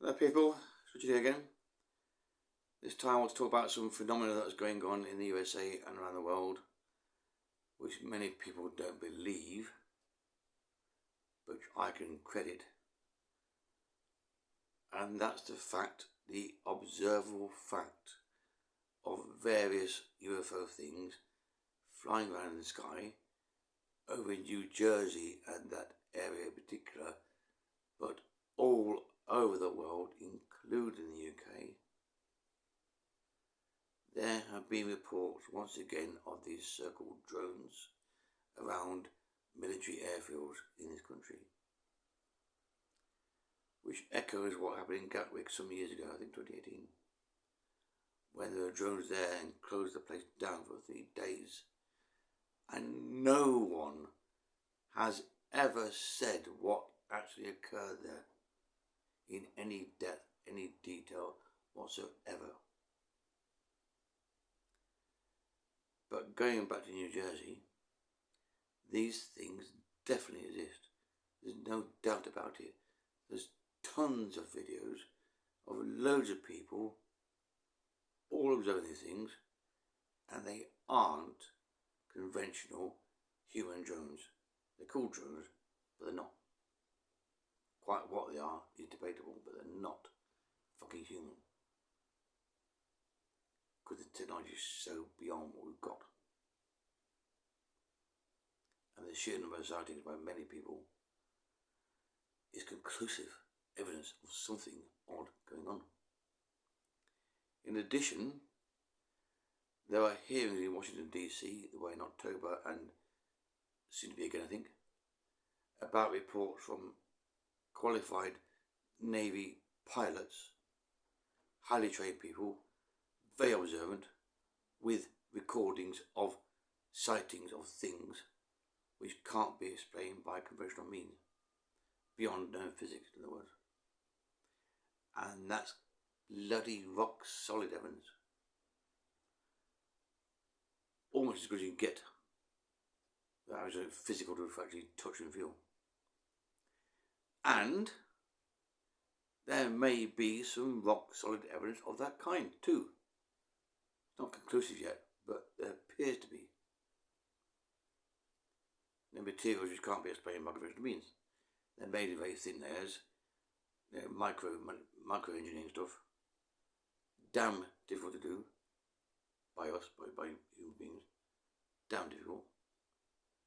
Hello people, it's Richard here again. This time I want to talk about some phenomena that's going on in the USA and around the world, which many people don't believe, but I can credit. And that's the observable fact of various UFO things flying around in the sky over New Jersey and that area in particular, but all over the world, including the UK. There have been reports once again of these so-called drones around military airfields in this country, which echoes what happened in Gatwick some years ago, I think 2018, when there were drones there and closed the place down for 3 days. And no one has ever said what actually occurred there in any depth, any detail whatsoever. But going back to New Jersey, these things definitely exist. There's no doubt about it. There's tons of videos of loads of people all observing these things, and they aren't conventional human drones. They're called drones, but they're not. Quite what they are is debatable, but they're not fucking human. Because the technology is so beyond what we've got. And the sheer number of sightings by many people is conclusive evidence of something odd going on. In addition, there are hearings in Washington DC, that were in October and soon to be again I think, about reports from qualified Navy pilots, highly trained people, very observant, with recordings of sightings of things which can't be explained by conventional means, beyond known physics in other words. And that's bloody rock solid evidence. Almost as good as you can get. That was physical to actually touch and feel. And there may be some rock solid evidence of that kind too. It's not conclusive yet, but there appears to be. The materials which can't be explained by conventional means. They're made in very thin layers, micro engineering stuff. Damn difficult to do by us, by human beings. Damn difficult.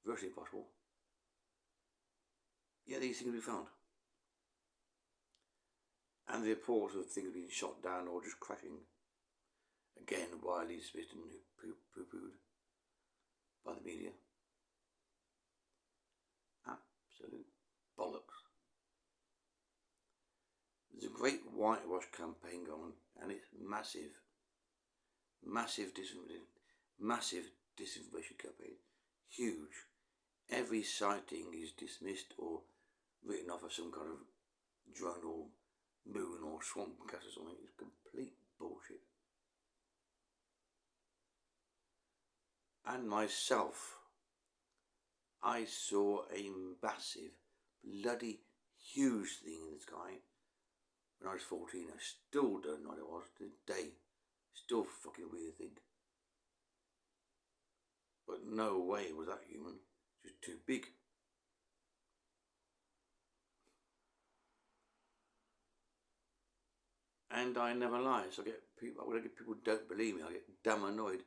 Virtually impossible. Yet these things will be found. And the reports of things being shot down or just crashing, again widely dismissed and poo-pooed by the media. Absolute bollocks. There's a great whitewash campaign going, and it's massive disinformation campaign, huge. Every sighting is dismissed or written off as some kind of drone or moon or swamp gas or something. It's complete bullshit. And myself, I saw a massive, bloody huge thing in the sky when I was 14. I still don't know what it was to this day. Still fucking weird thing. But no way was that human. It was too big. And I never lie, so when I get people who don't believe me, I get damn annoyed.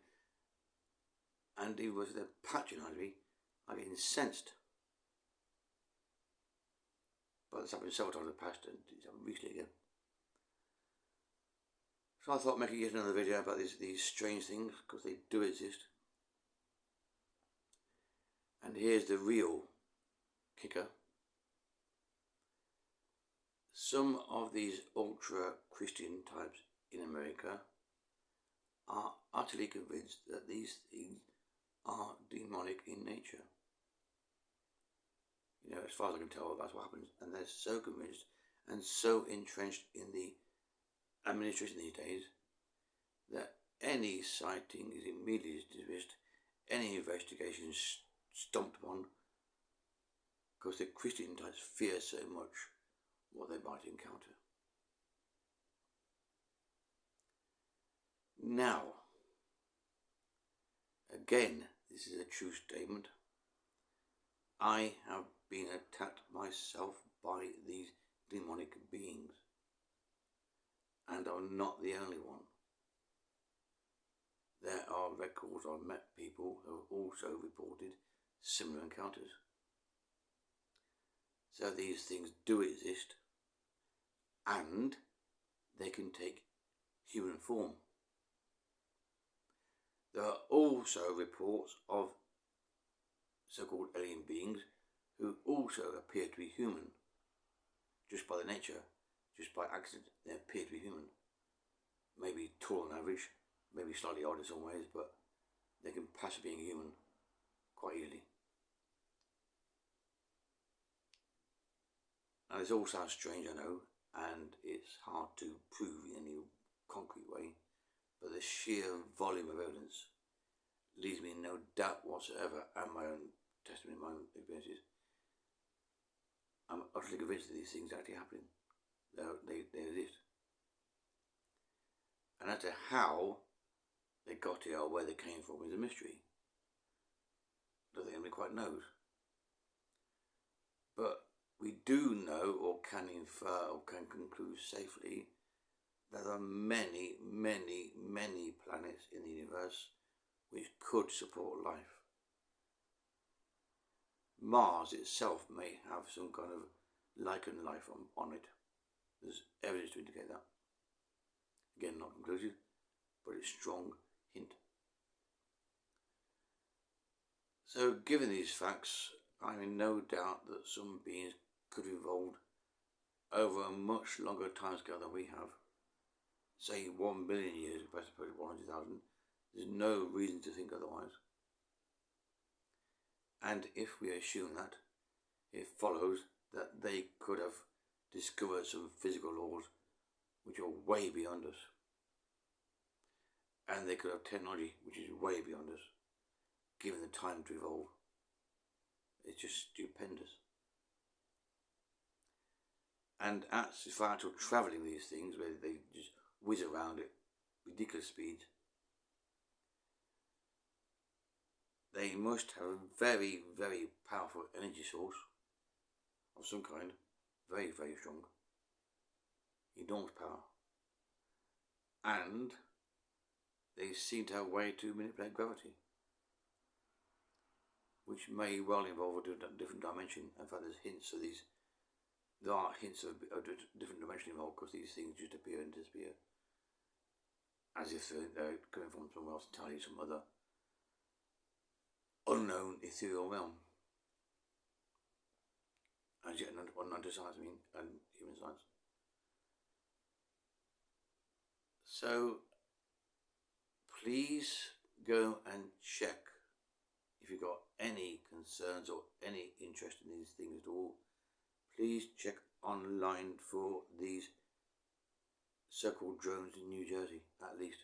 And even if they're patronising me, I get incensed. But it's happened several times in the past, and it's happened recently again. So I thought I'd make yet another video about these strange things, because they do exist. And here's the real kicker. Some of these ultra-Christian types in America are utterly convinced that these things are demonic in nature. As far as I can tell, that's what happens. And they're so convinced and so entrenched in the administration these days that any sighting is immediately dismissed, any investigation is stomped upon, because the Christian types fear so much what they might encounter. Now, again, this is a true statement. I have been attacked myself by these demonic beings, and I'm not the only one. There are records I've met people who have also reported similar encounters. So these things do exist, and they can take human form. There are also reports of so-called alien beings who also appear to be human. Just by their nature, just by accident, they appear to be human. Maybe taller than average, maybe slightly odd in some ways, but they can pass for being human quite easily. Now this all sounds strange, I know, and it's hard to prove in any concrete way, but the sheer volume of evidence leaves me in no doubt whatsoever, and my own testimony, my own experiences. I'm utterly convinced that these things are actually happening. They exist. And as to how they got here or where they came from is a mystery. I don't think anybody quite knows. But we do know, or can infer, or can conclude safely, that there are many, many, many planets in the universe which could support life. Mars itself may have some kind of lichen life on it. There's evidence to indicate that. Again, not conclusive, but it's a strong hint. So, given these facts, I'm in no doubt that some beings could have evolved over a much longer timescale than we have. Say 1 million years, as opposed to 100,000. There's no reason to think otherwise. And if we assume that, it follows that they could have discovered some physical laws which are way beyond us. And they could have technology which is way beyond us, given the time to evolve. It's just stupendous. And for actual travelling these things, where they just whiz around at ridiculous speeds, they must have a very, very powerful energy source of some kind, very, very strong, enormous power, and they seem to have a way to manipulate gravity, which may well involve a different dimension. In fact, there are hints of a different dimension involved, because these things just appear and disappear, as if they're coming from somewhere else entirely, some other unknown ethereal realm. As yet unknown to science, and human science. So, please go and check if you've got any concerns or any interest in these things at all. Please check online for these so-called drones in New Jersey, at least.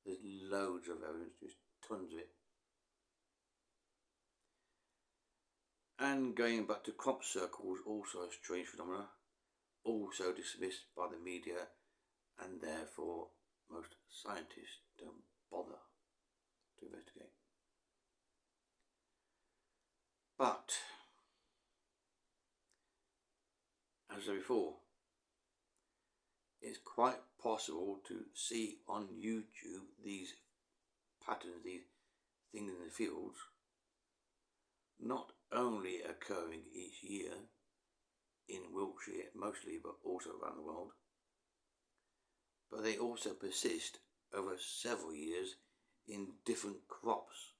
There's loads of evidence, just tons of it. And going back to crop circles, also a strange phenomena, also dismissed by the media, and therefore most scientists don't bother to investigate. But, as I said before, it's quite possible to see on YouTube these patterns, these things in the fields, not only occurring each year in Wiltshire mostly, but also around the world, but they also persist over several years in different crops.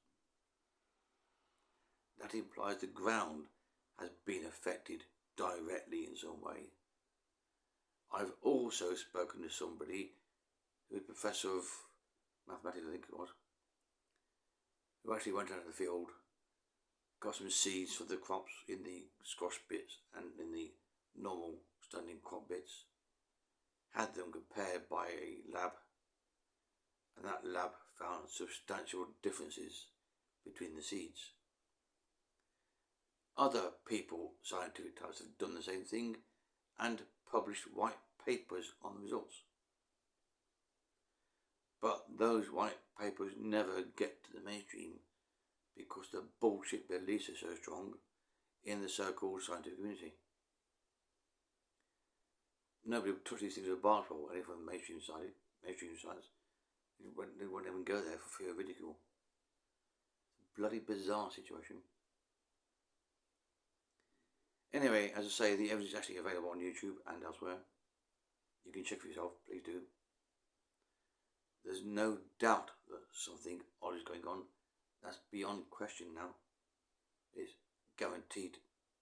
That implies the ground has been affected directly in some way. I've also spoken to somebody who was a professor of mathematics, I think it was, who actually went out of the field, got some seeds for the crops in the squash bits and in the normal standing crop bits, had them compared by a lab, and that lab found substantial differences between the seeds. Other people, scientific types, have done the same thing and published white papers on the results. But those white papers never get to the mainstream because the bullshit beliefs are so strong in the so-called scientific community. Nobody would touch these things with a barge pole, any from the mainstream science. They wouldn't even go there for fear of ridicule. It's a bloody bizarre situation. Anyway, as I say, the evidence is actually available on YouTube and elsewhere. You can check for yourself, please do. There's no doubt that something odd is going on. That's beyond question now. It's guaranteed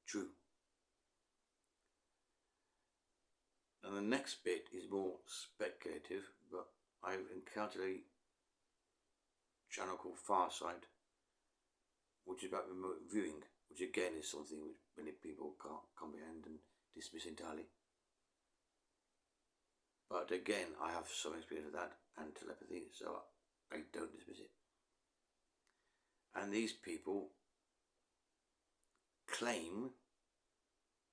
true. And the next bit is more speculative, but I've encountered a channel called Farsight, which is about remote viewing, which again is something which many people can't comprehend and dismiss entirely. But again, I have some experience of that and telepathy, so I don't dismiss it. And these people claim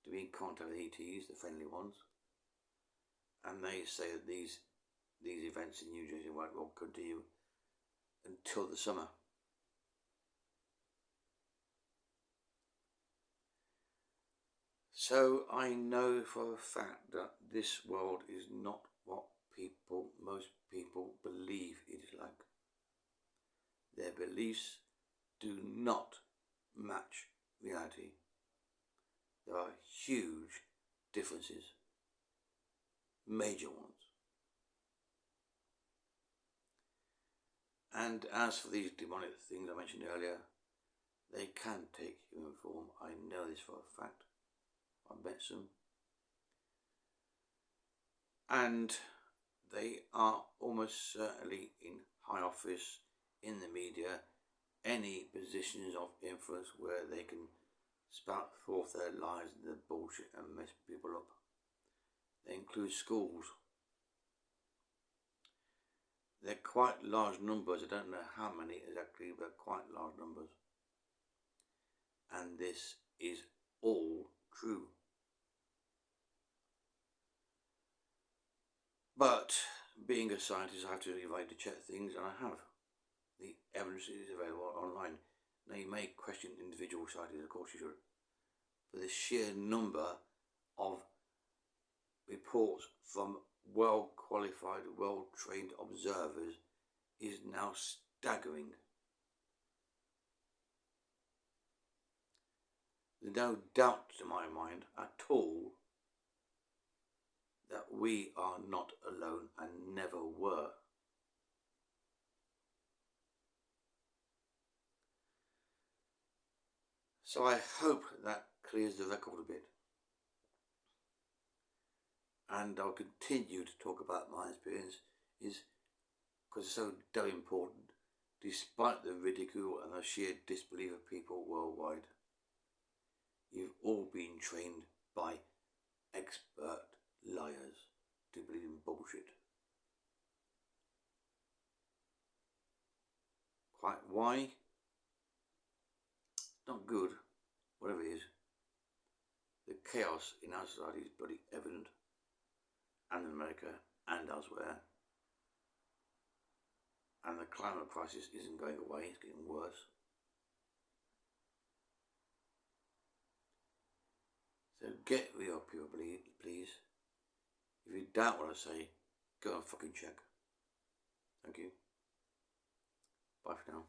to be in contact with ETs, the friendly ones, and they say that these events in New Jersey and White will continue until the summer. So I know for a fact that this world is not what most people believe it is like. Their beliefs do not match reality. There are huge differences, major ones. And as for these demonic things I mentioned earlier, they can take human form. I know this for a fact. I met some. And they are almost certainly in high office, in the media, any positions of influence where they can spout forth their lies and their bullshit and mess people up. They include schools. They're quite large numbers. I don't know how many exactly, but quite large numbers. And this is all true. But being a scientist, I have to invite to check things, and I have. The evidence is available online. Now, you may question individual scientists, of course you should, but the sheer number of reports from well-qualified, well-trained observers is now staggering. There's no doubt to my mind at all that we are not alone and never were. So I hope that clears the record a bit. And I'll continue to talk about my experience because it's so damn important, despite the ridicule and the sheer disbelief of people worldwide. You've all been trained by expert liars to believe in bullshit. Quite why? Not good, whatever it is. The chaos in our society is bloody evident, and in America and elsewhere. And the climate crisis isn't going away, it's getting worse. So get real, people, please. If you doubt what I say, go and fucking check. Thank you. Bye for now.